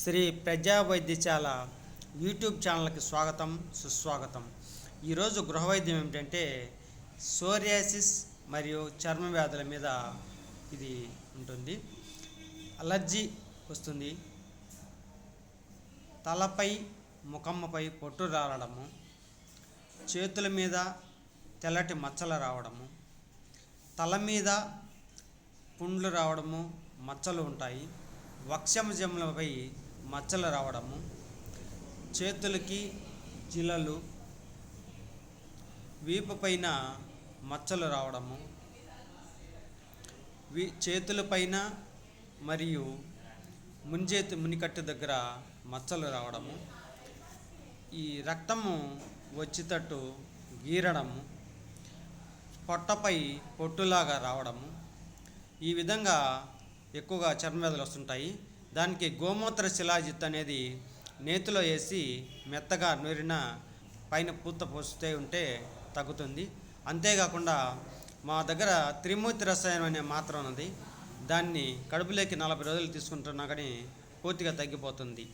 శ్రీ ప్రజా వైద్యశాల యూట్యూబ్ ఛానల్కి స్వాగతం సుస్వాగతం. ఈరోజు గృహ వైద్యం ఏమిటంటే సోరియాసిస్ మరియు చర్మ వ్యాధుల మీద ఇది ఉంటుంది. అలర్జీ వస్తుంది, తలపై ముఖమ్మపై పొట్టు రావడము, చేతుల మీద తెల్లటి మచ్చలు రావడము, తల మీద పుండ్లు రావడము, మచ్చలు ఉంటాయి. వక్షజములపై మచ్చలు రావడము, చేతులకి జిలలు, వీపు పైన మచ్చలు రావడము, చేతులపైన మరియు మునికట్టు దగ్గర మచ్చలు రావడము, ఈ రక్తము వచ్చేటట్టు గీరడము, పొట్టపై పొట్టులాగా రావడము, ఈ విధంగా ఎక్కువగా చర్మ వ్యాధులు వస్తుంటాయి. దానికి గోమూత్ర శిలాజిత్ అనేది నేతిలో వేసి మెత్తగా నూరిన పైన పూత పోస్తే ఉంటే తగ్గుతుంది. అంతేకాకుండా మా దగ్గర త్రిమూర్తి రసాయనం అనే మాత్ర ఉన్నది. దాన్ని కడుపులోకి 40 రోజులు తీసుకుంటున్నా కానీ పూర్తిగా తగ్గిపోతుంది.